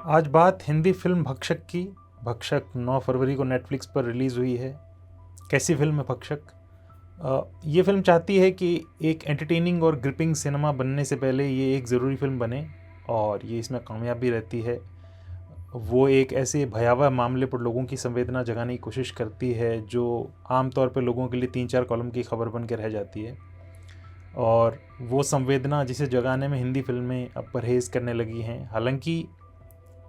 आज बात हिंदी फिल्म भक्षक की। भक्षक 9 फरवरी को नेटफ्लिक्स पर रिलीज़ हुई है। कैसी फिल्म है भक्षक? ये फिल्म चाहती है कि एक एंटरटेनिंग और ग्रिपिंग सिनेमा बनने से पहले ये एक ज़रूरी फिल्म बने, और ये इसमें कामयाब भी रहती है। वो एक ऐसे भयावह मामले पर लोगों की संवेदना जगाने की कोशिश करती है जो आमतौर पर लोगों के लिए 3-4 कॉलम की खबर बन के रह जाती है, और वो संवेदना जिसे जगाने में हिंदी फिल्में अब परहेज़ करने लगी हैं। हालांकि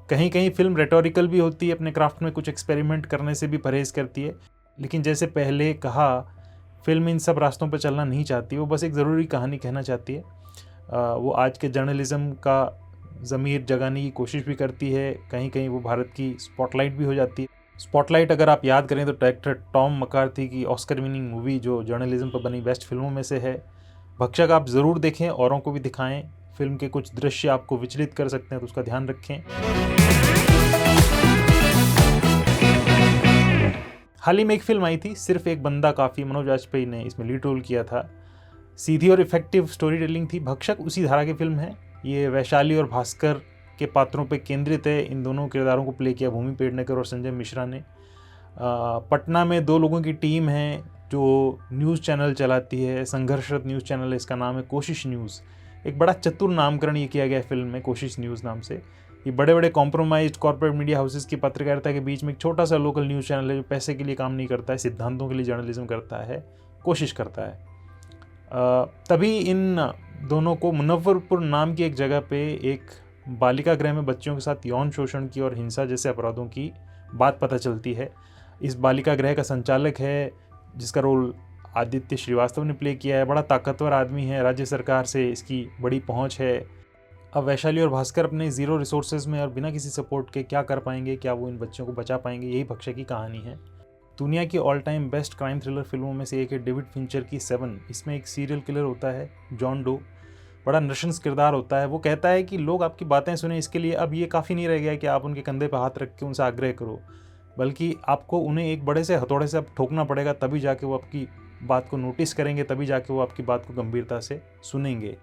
कहीं कहीं फिल्म रेटोरिकल भी होती है, अपने क्राफ्ट में कुछ एक्सपेरिमेंट करने से भी परहेज़ करती है, लेकिन जैसे पहले कहा, फिल्म इन सब रास्तों पर चलना नहीं चाहती। वो बस एक ज़रूरी कहानी कहना चाहती है। वो आज के जर्नलिज़्म का ज़मीर जगाने की कोशिश भी करती है। कहीं कहीं वो भारत की स्पॉटलाइट भी हो जाती है। स्पॉटलाइट अगर आप याद करें तो डायरेक्टर टॉम मकार्थी की ऑस्कर विनिंग मूवी जो जर्नलिज़्म पर बनी बेस्ट फिल्मों में से है। भक्षक आप ज़रूर देखें, औरों को भी दिखाएं। फिल्म के कुछ दृश्य आपको विचलित कर सकते हैं, तो उसका ध्यान रखें। हाल ही में एक फिल्म आई थी, सिर्फ एक बंदा काफ़ी। मनोज वाजपेयी ने इसमें लीड रोल किया था। सीधी और इफेक्टिव स्टोरी टेलिंग थी। भक्षक उसी धारा की फिल्म है। ये वैशाली और भास्कर के पात्रों पर केंद्रित है। इन दोनों किरदारों को प्ले किया भूमि पेडनेकर और संजय मिश्रा ने। पटना में 2 लोगों की टीम है जो न्यूज़ चैनल चलाती है। संघर्षरत न्यूज़ चैनल है, इसका नाम है कोशिश न्यूज़। एक बड़ा चतुर नामकरण ये किया गया है फिल्म में, कोशिश न्यूज़ नाम से। ये बड़े बड़े कॉम्प्रोमाइज्ड कॉर्पोरेट मीडिया हाउसेस की पत्रकारिता के बीच में एक छोटा सा लोकल न्यूज़ चैनल है जो पैसे के लिए काम नहीं करता है, सिद्धांतों के लिए जर्नलिज्म करता है, कोशिश करता है। तभी इन दोनों को मुनव्वरपुर नाम की एक जगह पे एक बालिका गृह में बच्चियों के साथ यौन शोषण की और हिंसा जैसे अपराधों की बात पता चलती है। इस बालिका गृह का संचालक है, जिसका रोल आदित्य श्रीवास्तव ने प्ले किया है। बड़ा ताकतवर आदमी है, राज्य सरकार से इसकी बड़ी पहुंच है। अब वैशाली और भास्कर अपने ज़ीरो रिसोर्सेज में और बिना किसी सपोर्ट के क्या कर पाएंगे, क्या वो इन बच्चों को बचा पाएंगे, यही भक्षक की कहानी है। दुनिया की all time best crime thriller फिल्मों में से एक है डेविड फिंचर की 7। इसमें एक सीरियल किलर होता है, जॉन डो। बड़ा नृशंस किरदार होता है। वो कहता है कि लोग आपकी बातें सुने, इसके लिए अब ये काफ़ी नहीं रह गया कि आप उनके कंधे पर हाथ रख के उनसे आग्रह करो, बल्कि आपको उन्हें एक बड़े से हथौड़े से अब ठोकना पड़ेगा, तभी जाके वो आपकी बात को नोटिस करेंगे, तभी जाके वो आपकी बात को गंभीरता से सुनेंगे।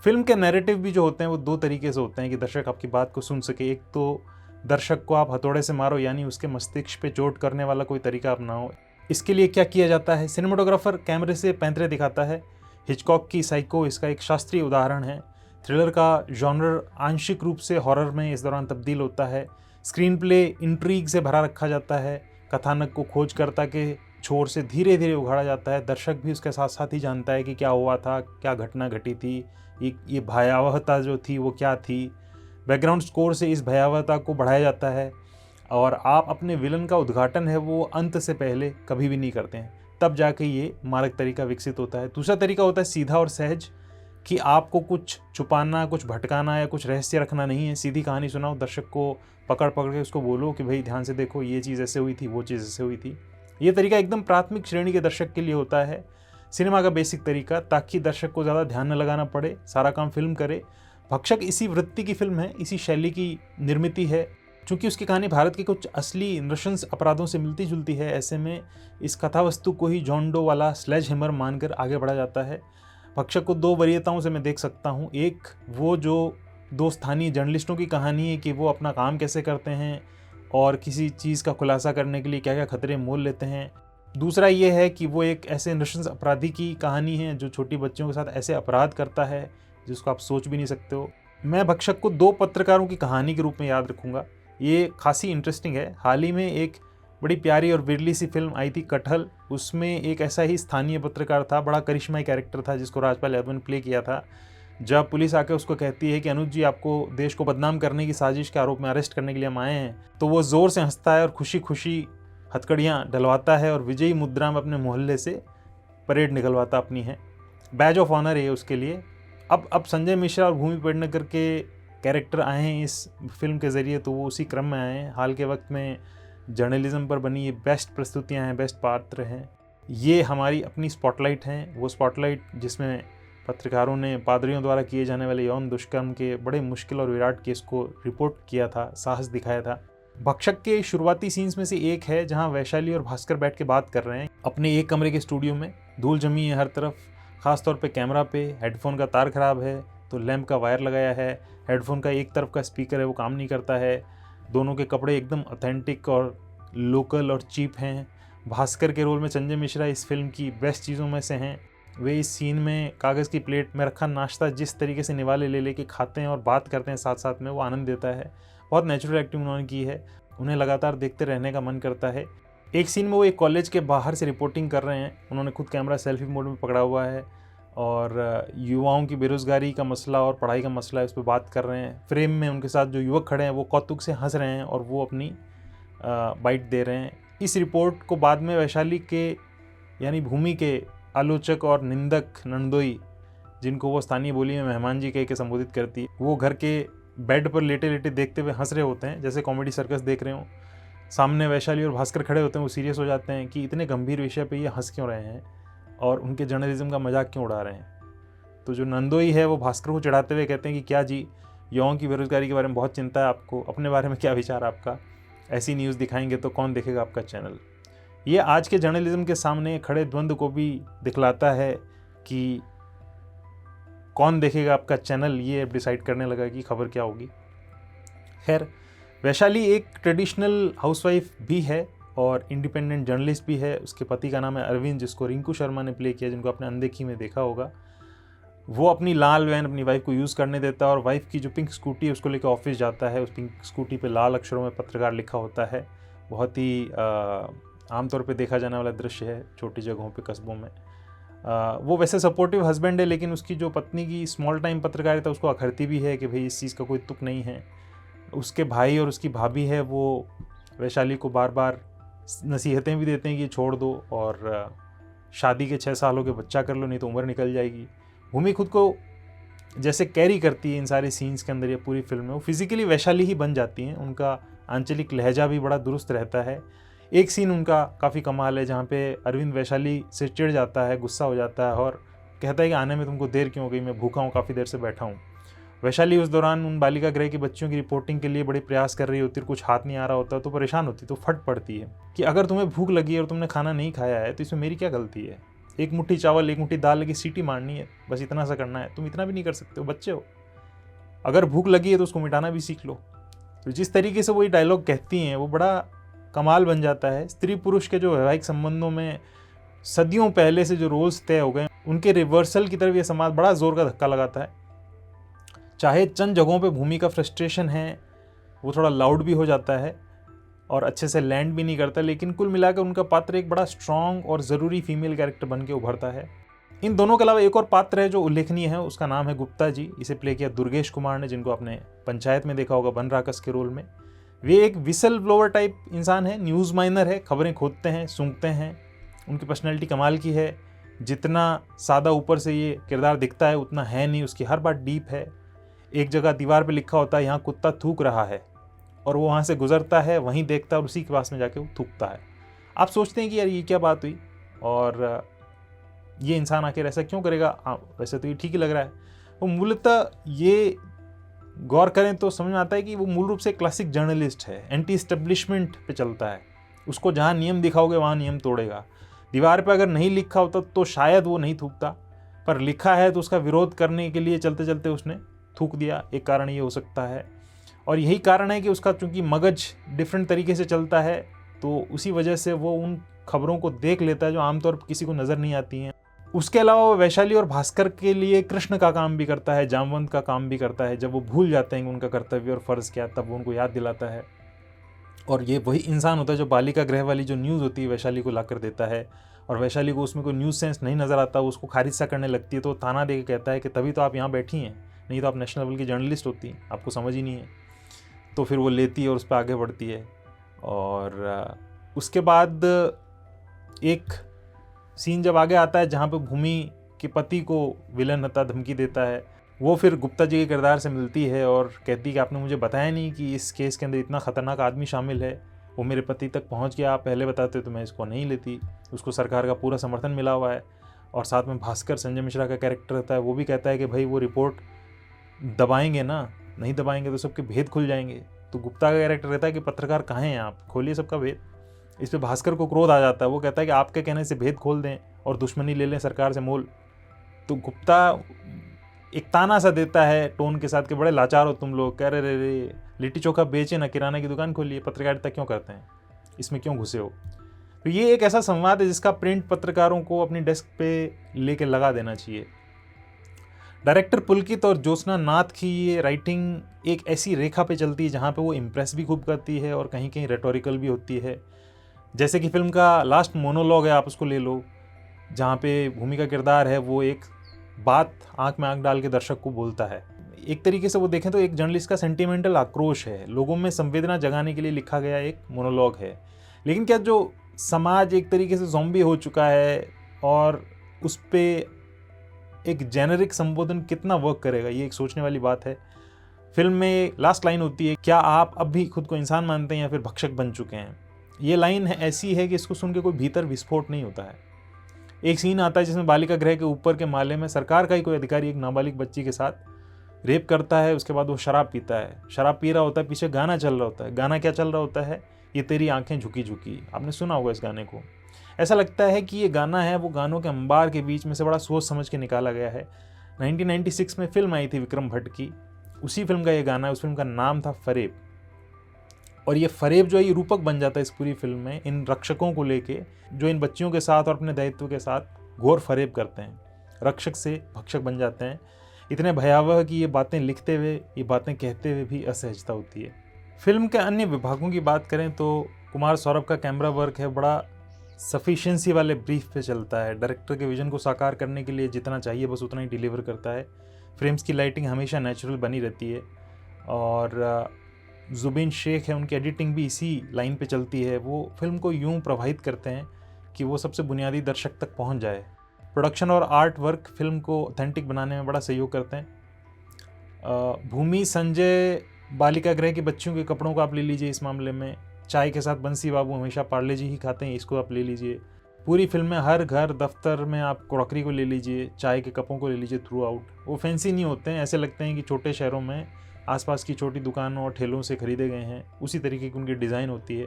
फिल्म के नैरेटिव भी जो होते हैं वो 2 तरीके से होते हैं कि दर्शक आपकी बात को सुन सके। एक तो दर्शक को आप हथौड़े से मारो, यानी उसके मस्तिष्क पे चोट करने वाला कोई तरीका अपनाओ। इसके लिए क्या किया जाता है, सिनेमाटोग्राफर कैमरे से पैंतरे दिखाता है। हिचकॉक की साइको इसका एक शास्त्रीय उदाहरण है। थ्रिलर का जॉनर आंशिक रूप से हॉरर में इस दौरान तब्दील होता है। स्क्रीन प्ले इंट्रीग से भरा रखा जाता है। कथानक को खोजकर्ता के छोर से धीरे धीरे उघाड़ा जाता है। दर्शक भी उसके साथ साथ ही जानता है कि क्या हुआ था, क्या घटना घटी थी, ये भयावहता जो थी वो क्या थी। बैकग्राउंड स्कोर से इस भयावहता को बढ़ाया जाता है, और आप अपने विलन का उद्घाटन है वो अंत से पहले कभी भी नहीं करते हैं, तब जाके ये मारक तरीका विकसित होता है। दूसरा तरीका होता है सीधा और सहज, कि आपको कुछ छुपाना, कुछ भटकाना या कुछ रहस्य रखना नहीं है। सीधी कहानी सुनाओ, दर्शक को पकड़ पकड़ के उसको बोलो कि भाई ध्यान से देखो, ये चीज़ ऐसे हुई थी, वो चीज़ ऐसे हुई थी। ये तरीका एकदम प्राथमिक श्रेणी के दर्शक के लिए होता है, सिनेमा का बेसिक तरीका, ताकि दर्शक को ज़्यादा ध्यान न लगाना पड़े, सारा काम फिल्म करे। भक्षक इसी वृत्ति की फिल्म है, इसी शैली की निर्मिति है। चूँकि उसकी कहानी भारत के कुछ असली नृशंस अपराधों से मिलती जुलती है, ऐसे में इस कथावस्तु को ही जॉन डो वाला स्लेज हैमर मानकर आगे बढ़ा जाता है। भक्षक को 2 वरीयताओं से मैं देख सकता हूँ। एक, वो जो 2 स्थानीय जर्नलिस्टों की कहानी है कि वो अपना काम कैसे करते हैं और किसी चीज़ का खुलासा करने के लिए क्या क्या खतरे मोल लेते हैं। दूसरा ये है कि वो एक ऐसे नृशंस अपराधी की कहानी है जो छोटी बच्चियों के साथ ऐसे अपराध करता है जिसको आप सोच भी नहीं सकते हो। मैं भक्षक को 2 पत्रकारों की कहानी के रूप में याद रखूँगा। ये खासी इंटरेस्टिंग है। हाल ही में एक बड़ी प्यारी और विरली सी फिल्म आई थी, कटहल। उसमें एक ऐसा ही स्थानीय पत्रकार था, बड़ा करिश्माई कैरेक्टर था, जिसको राजपाल यादव ने प्ले किया था। जब पुलिस आके उसको कहती है कि अनुज जी, आपको देश को बदनाम करने की साजिश के आरोप में अरेस्ट करने के लिए हम आए हैं, तो वो ज़ोर से हंसता है और खुशी खुशी हथकड़ियाँ डलवाता है और विजयी मुद्रा में अपने मोहल्ले से परेड निकलवाता अपनी है। बैज ऑफ ऑनर है उसके लिए। अब संजय मिश्रा और भूमि पेडनेकर के कैरेक्टर आए हैं इस फिल्म के ज़रिए, तो वो उसी क्रम में आए हैं। हाल के वक्त में जर्नलिज्म पर बनी ये बेस्ट प्रस्तुतियाँ हैं, बेस्ट पात्र हैं। ये हमारी अपनी स्पॉटलाइट हैं, वो स्पॉटलाइट जिसमें पत्रकारों ने पादरियों द्वारा किए जाने वाले यौन दुष्कर्म के बड़े मुश्किल और विराट केस को रिपोर्ट किया था, साहस दिखाया था। भक्षक के शुरुआती सीन्स में से एक है जहां वैशाली और भास्कर बैठ के बात कर रहे हैं अपने एक कमरे के स्टूडियो में। धूल जमी है हर तरफ, ख़ास तौर पे कैमरा पे। हेडफोन का तार ख़राब है, तो लैंप का वायर लगाया है, हेडफोन का एक तरफ का स्पीकर है वो काम नहीं करता है, दोनों के कपड़े एकदम ऑथेंटिक और लोकल और चीप हैं। भास्कर के रोल में संजय मिश्रा इस फिल्म की बेस्ट चीज़ों में से हैं। वे इस सीन में कागज़ की प्लेट में रखा नाश्ता जिस तरीके से निवाले ले लेके खाते हैं और बात करते हैं साथ साथ में, वो आनंद देता है। बहुत नेचुरल एक्टिंग उन्होंने की है, उन्हें लगातार देखते रहने का मन करता है। एक सीन में वो एक कॉलेज के बाहर से रिपोर्टिंग कर रहे हैं, उन्होंने खुद कैमरा सेल्फी मोड में पकड़ा हुआ है और युवाओं की बेरोज़गारी का मसला और पढ़ाई का मसला है उस पर बात कर रहे हैं। फ्रेम में उनके साथ जो युवक खड़े हैं वो कौतुक से हंस रहे हैं और वो अपनी बाइट दे रहे हैं। इस रिपोर्ट को बाद में वैशाली के यानी भूमि के आलोचक और निंदक नंदोई, जिनको वो स्थानीय बोली में मेहमान जी कह के संबोधित करती है, वो घर के बेड पर लेटे लेटे देखते हुए हंस रहे होते हैं जैसे कॉमेडी सर्कस देख रहे हों। सामने वैशाली और भास्कर खड़े होते हैं, वो सीरियस हो जाते हैं कि इतने गंभीर विषय पे ये हंस क्यों रहे हैं और उनके जर्नलिज्म का मजाक क्यों उड़ा रहे हैं। तो जो नंदोई है वो भास्कर को चिढ़ाते हुए कहते हैं कि क्या जी, युवाओं की बेरोजगारी के बारे में बहुत चिंता है आपको, अपने बारे में क्या विचार आपका, ऐसी न्यूज़ दिखाएंगे तो कौन देखेगा आपका चैनल। ये आज के जर्नलिज्म के सामने खड़े द्वंद्व को भी दिखलाता है कि कौन देखेगा आपका चैनल, ये डिसाइड करने लगा कि खबर क्या होगी। खैर, वैशाली एक ट्रेडिशनल हाउसवाइफ भी है और इंडिपेंडेंट जर्नलिस्ट भी है। उसके पति का नाम है अरविंद, जिसको रिंकू शर्मा ने प्ले किया, जिनको आपने अनदेखी में देखा होगा। वो अपनी लाल वैन अपनी वाइफ को यूज़ करने देता है और वाइफ की जो पिंक स्कूटी है उसको लेकर ऑफिस जाता है। उस पिंक स्कूटी पे लाल अक्षरों में पत्रकार लिखा होता है। बहुत ही आमतौर पे देखा जाने वाला दृश्य है छोटी जगहों पे, कस्बों में। वो वैसे सपोर्टिव हस्बैंड है, लेकिन उसकी जो पत्नी की स्मॉल टाइम पत्रकारिता उसको अखरती भी है कि भाई इस चीज़ का कोई तुक नहीं है। उसके भाई और उसकी भाभी है, वो वैशाली को बार बार नसीहतें भी देते हैं कि छोड़ दो और शादी के 6 साल हो के बच्चा कर लो, नहीं तो उम्र निकल जाएगी। भूमि खुद को जैसे कैरी करती है इन सारे सीन्स के अंदर या पूरी फिल्म में, वो फिजिकली वैशाली ही बन जाती हैं। उनका आंचलिक लहजा भी बड़ा दुरुस्त रहता है। एक सीन उनका काफ़ी कमाल है जहाँ पे अरविंद वैशाली से चिढ़ जाता है, गुस्सा हो जाता है और कहता है कि आने में तुमको देर क्यों हो गई, मैं भूखा हूँ, काफ़ी देर से बैठा हूँ। वैशाली उस दौरान उन बालिका गृह की बच्चियों की रिपोर्टिंग के लिए बड़े प्रयास कर रही होती है, कुछ हाथ नहीं आ रहा होता तो परेशान होती, तो फट पड़ती है कि अगर तुम्हें भूख लगी है और तुमने खाना नहीं खाया है तो इसमें मेरी क्या गलती है। एक मुट्ठी चावल, एक मुट्ठी दाल लगी, सीटी मारनी है, बस इतना सा करना है, तुम इतना भी नहीं कर सकते हो, बच्चे हो। अगर भूख लगी है तो उसको मिटाना भी सीख लो। तो जिस तरीके से वो ये डायलॉग कहती हैं वो बड़ा कमाल बन जाता है। स्त्री पुरुष के जो वैवाहिक संबंधों में सदियों पहले से जो रोल्स तय हो गए, उनके रिवर्सल की तरफ ये समाज बड़ा जोर का धक्का लगाता है। चाहे चंद जगहों पे भूमि का फ्रस्ट्रेशन है, वो थोड़ा लाउड भी हो जाता है और अच्छे से लैंड भी नहीं करता, लेकिन कुल मिलाकर उनका पात्र एक बड़ा स्ट्रॉन्ग और ज़रूरी फीमेल कैरेक्टर बन के उभरता है। इन दोनों के अलावा एक और पात्र है जो उल्लेखनीय है, उसका नाम है गुप्ता जी। इसे प्ले किया दुर्गेश कुमार ने, जिनको आपने पंचायत में देखा होगा बन राकस के रोल में। वे एक विसल ब्लोअर टाइप इंसान है, न्यूज़ माइनर है, खबरें खोदते हैं, सूंघते हैं। उनकी पर्सनैलिटी कमाल की है। जितना सादा ऊपर से ये किरदार दिखता है उतना है नहीं, उसकी हर बात डीप है। एक जगह दीवार पे लिखा होता है यहाँ कुत्ता थूक रहा है, और वो वहाँ से गुजरता है, वहीं देखता है और उसी के पास में जाके वो थूकता है। आप सोचते हैं कि यार ये क्या बात हुई और ये इंसान आखिर ऐसा क्यों करेगा। वैसे तो ये ठीक ही लग रहा है। वो मूलतः ये गौर करें तो समझ में आता है कि वो मूल रूप से क्लासिक जर्नलिस्ट है, एंटी एस्टेब्लिशमेंट पे चलता है। उसको जहाँ नियम दिखाओगे वहाँ नियम तोड़ेगा। दीवार पे अगर नहीं लिखा होता तो शायद वो नहीं थूकता, पर लिखा है तो उसका विरोध करने के लिए चलते चलते उसने थूक दिया। एक कारण ये हो सकता है, और यही कारण है कि उसका चूंकि मगज डिफरेंट तरीके से चलता है तो उसी वजह से वो उन खबरों को देख लेता है जो आमतौर पर किसी को नज़र नहीं आती हैं। उसके अलावा वो वैशाली और भास्कर के लिए कृष्ण का काम भी करता है, जामवंत का काम भी करता है। जब वो भूल जाते हैं कि उनका कर्तव्य और फ़र्ज़ क्या, तब वो उनको याद दिलाता है। और ये वही इंसान होता है जो बालिका गृह वाली जो न्यूज़ होती है वैशाली को ला कर देता है, और वैशाली को उसमें कोई न्यूज़ सेंस नहीं नज़र आता, उसको खारिज सा करने लगती है। तो ताना दे के कहता है कि तभी तो आप यहाँ बैठी हैं, नहीं तो आप नेशनल लेवल की जर्नलिस्ट होती, आपको समझ ही नहीं है। तो फिर वो लेती है और उस पर आगे बढ़ती है। और उसके बाद एक सीन जब आगे आता है जहाँ पे भूमि के पति को विलन हत्या धमकी देता है, वो फिर गुप्ता जी के किरदार से मिलती है और कहती है कि आपने मुझे बताया नहीं कि इस केस के अंदर इतना ख़तरनाक आदमी शामिल है, वो मेरे पति तक पहुंच गया, आप पहले बताते तो मैं इसको नहीं लेती। उसको सरकार का पूरा समर्थन मिला हुआ है। और साथ में भास्कर, संजय मिश्रा का कैरेक्टर रहता है, वो भी कहता है कि भाई वो रिपोर्ट दबाएंगे ना, नहीं दबाएंगे तो सबके भेद खुल जाएंगे। तो गुप्ता का कैरेक्टर रहता है कि पत्रकार कहाँ हैं आप, खोलिए सबका भेद। इस पर भास्कर को क्रोध आ जाता है, वो कहता है कि आपके कहने से भेद खोल दें और दुश्मनी ले लें सरकार से मोल। तो गुप्ता एक ताना सा देता है टोन के साथ कि बड़े लाचार हो तुम लोग, कह रहे रे लिट्टी चोखा बेचे ना, किराना की दुकान खोलिए, पत्रकारिता क्यों करते हैं, इसमें क्यों घुसे हो। तो ये एक ऐसा संवाद है जिसका प्रिंट पत्रकारों को अपनी डेस्क पे लेके लगा देना चाहिए। डायरेक्टर पुलकित और ज्योत्सना नाथ की ये राइटिंग एक ऐसी रेखा पे चलती है जहाँ पे वो इम्प्रेस भी खूब करती है और कहीं कहीं रेटोरिकल भी होती है। जैसे कि फिल्म का लास्ट मोनोलॉग है, आप उसको ले लो, जहाँ पे भूमि का किरदार है वो एक बात आंख में आंख डाल के दर्शक को बोलता है। एक तरीके से वो देखें तो एक जर्नलिस्ट का सेंटिमेंटल आक्रोश है, लोगों में संवेदना जगाने के लिए लिखा गया एक मोनोलॉग है। लेकिन क्या जो समाज एक तरीके से ज़ॉम्बी हो चुका है और उस पर एक जेनरिक संबोधन कितना वर्क करेगा, ये एक सोचने वाली बात है। फिल्म में लास्ट लाइन होती है, क्या आप अब भी खुद को इंसान मानते हैं या फिर भक्षक बन चुके हैं। ये लाइन ऐसी है कि इसको सुन के कोई भीतर विस्फोट नहीं होता है। एक सीन आता है जिसमें बालिका गृह के ऊपर के माले में सरकार का ही कोई अधिकारी एक नाबालिग बच्ची के साथ रेप करता है। उसके बाद वो शराब पीता है, शराब पी रहा होता है, पीछे गाना चल रहा होता है। गाना क्या चल रहा होता है, ये तेरी आंखें झुकी झुकी। आपने सुना होगा इस गाने को। ऐसा लगता है कि ये गाना है वो गानों के अंबार के बीच में से बड़ा सोच समझ के निकाला गया है। 1996 में फिल्म आई थी विक्रम भट्ट की, उसी फिल्म का ये गाना है। उस फिल्म का नाम था फरेब। और ये फरेब जो है ये रूपक बन जाता है इस पूरी फिल्म में, इन रक्षकों को लेके जो इन बच्चियों के साथ और अपने दायित्व के साथ घोर फरेब करते हैं, रक्षक से भक्षक बन जाते हैं। इतने भयावह कि ये बातें लिखते हुए, ये बातें कहते हुए भी असहजता होती है। फिल्म के अन्य विभागों की बात करें तो कुमार सौरभ का कैमरा वर्क है बड़ा सफिशिएंसी वाले ब्रीफ पे चलता है। डायरेक्टर के विजन को साकार करने के लिए जितना चाहिए बस उतना ही डिलीवर करता है। फ्रेम्स की लाइटिंग हमेशा नेचुरल बनी रहती है और जुबिन शेख है, उनकी एडिटिंग भी इसी लाइन पे चलती है। वो फिल्म को यूं प्रभावित करते हैं कि वो सबसे बुनियादी दर्शक तक पहुंच जाए। प्रोडक्शन और आर्ट वर्क फिल्म को ऑथेंटिक बनाने में बड़ा सहयोग करते हैं। भूमि संजय बालिका गृह की बच्चियों के कपड़ों को आप ले लीजिए, इस मामले में चाय के साथ बंसी बाबू हमेशा पार्ले जी ही खाते हैं, इसको आप ले लीजिए। पूरी फिल्म में हर घर दफ्तर में आप क्रॉकरी को ले लीजिए, चाय के कपों को ले लीजिए थ्रू आउट। वो फैंसी नहीं होते हैं, ऐसे लगते हैं कि छोटे शहरों में आसपास की छोटी दुकानों और ठेलों से खरीदे गए हैं, उसी तरीके की उनकी डिज़ाइन होती है।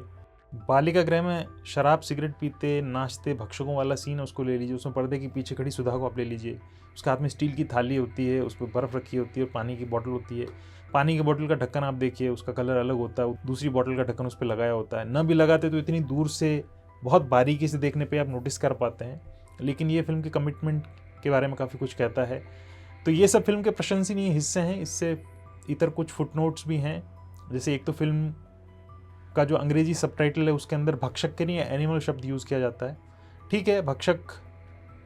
बालिका गृह में शराब सिगरेट पीते नाचते भक्षकों वाला सीन है, उसको ले लीजिए। उसमें पर्दे के पीछे खड़ी सुधा को आप ले लीजिए, उसके हाथ में स्टील की थाली होती है, उस पर बर्फ़ रखी होती है और पानी की बोतल होती है। पानी की बोतल का ढक्कन आप देखिए, उसका कलर अलग होता है, दूसरी बोतल का ढक्कन उस पर लगाया होता है। न भी लगाते तो इतनी दूर से बहुत बारीकी से देखने पे आप नोटिस कर पाते हैं। लेकिन ये फिल्म के कमिटमेंट के बारे में काफ़ी कुछ कहता है। तो ये सब फिल्म के प्रशंसनीय हिस्से हैं। इससे इतर कुछ फुटनोट्स भी हैं, जैसे एक तो फिल्म का जो अंग्रेजी सबटाइटल है उसके अंदर भक्षक के नहीं एनिमल शब्द यूज़ किया जाता है। ठीक है, भक्षक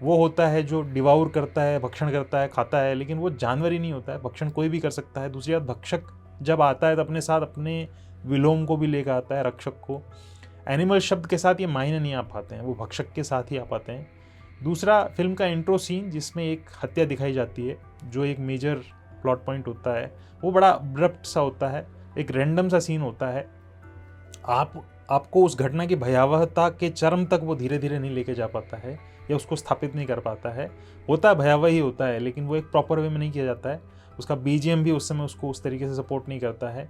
वो होता है जो डिवाउर करता है, भक्षण करता है, खाता है, लेकिन वो जानवर ही नहीं होता है, भक्षण कोई भी कर सकता है। दूसरी बात, भक्षक जब आता है तो अपने साथ अपने विलोम को भी लेकर आता है, रक्षक को। एनिमल शब्द के साथ ये मायने नहीं आ पाते हैं, वो भक्षक के साथ ही आ पाते हैं। दूसरा, फिल्म का इंट्रो सीन जिसमें एक हत्या दिखाई जाती है जो एक मेजर प्लॉट पॉइंट होता है, वो बड़ा अब्रप्ट सा होता है, एक रैंडम सा सीन होता है। आपको उस घटना की भयावहता के चरम तक वो धीरे धीरे नहीं लेके जा पाता है या उसको स्थापित नहीं कर पाता है। होता है भयावह ही होता है, लेकिन वो एक प्रॉपर वे में नहीं किया जाता है। उसका बीजीएम भी उस समय उसको उस तरीके से सपोर्ट नहीं करता है।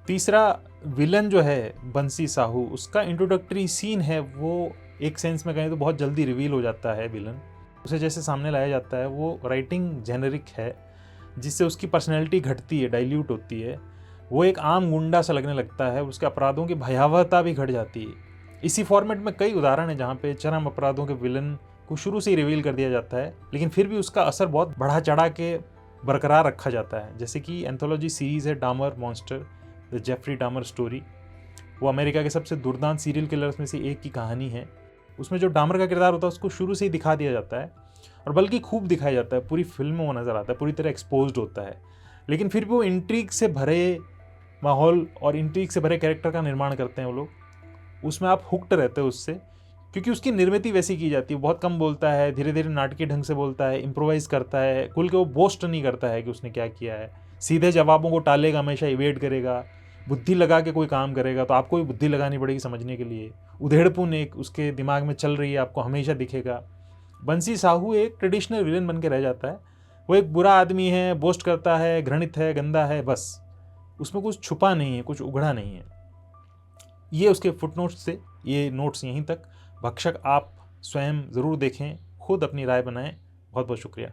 तीसरा, विलन जो है बंसी साहू, उसका इंट्रोडक्टरी सीन है वो एक सेंस में कहें तो बहुत जल्दी रिवील हो जाता है। विलन उसे जैसे सामने लाया जाता है, वो राइटिंग जेनरिक है जिससे उसकी पर्सनैलिटी घटती है, डाइल्यूट होती है। वो एक आम गुंडा सा लगने लगता है, उसके अपराधों की भयावहता भी घट जाती है। इसी फॉर्मेट में कई उदाहरण हैं जहाँ पे चरम अपराधों के विलन को शुरू से ही रिवील कर दिया जाता है, लेकिन फिर भी उसका असर बहुत बढ़ा चढ़ा के बरकरार रखा जाता है। जैसे कि एंथोलॉजी सीरीज़ है Dahmer monster, the Jeffrey Dahmer story. वो अमेरिका के सबसे दुर्दांत सीरियल किलर्स में से एक की कहानी है। उसमें जो डामर का किरदार होता है उसको शुरू से ही दिखा दिया जाता है और बल्कि खूब दिखाया जाता है, पूरी फिल्म में वो नज़र आता है, पूरी तरह एक्सपोज्ड होता है। लेकिन फिर भी वो इंट्रीग से भरे माहौल और इंट्रीग से भरे कैरेक्टर का निर्माण करते हैं वो लोग, उसमें आप हुक्ड रहते हो उससे, क्योंकि उसकी निर्मिति वैसी की जाती है। बहुत कम बोलता है, धीरे धीरे नाटकीय ढंग से बोलता है, इम्प्रोवाइज़ करता है, खुल के वो बोस्ट नहीं करता है कि उसने क्या किया है। सीधे जवाबों को टालेगा, हमेशा इवेड करेगा, बुद्धि लगा के कोई काम करेगा तो आपको भी बुद्धि लगानी पड़ेगी समझने के लिए। उधेड़पुन एक उसके दिमाग में चल रही है, आपको हमेशा दिखेगा। बंसी साहू एक ट्रेडिशनल विलेन बन के रह जाता है। वो एक बुरा आदमी है, बोस्ट करता है, घृणित है, गंदा है, बस उसमें कुछ छुपा नहीं है, कुछ उघड़ा नहीं है। ये उसके फुटनोट्स से ये नोट्स यहीं तक। भक्षक आप स्वयं ज़रूर देखें, खुद अपनी राय बनाएं। बहुत बहुत शुक्रिया।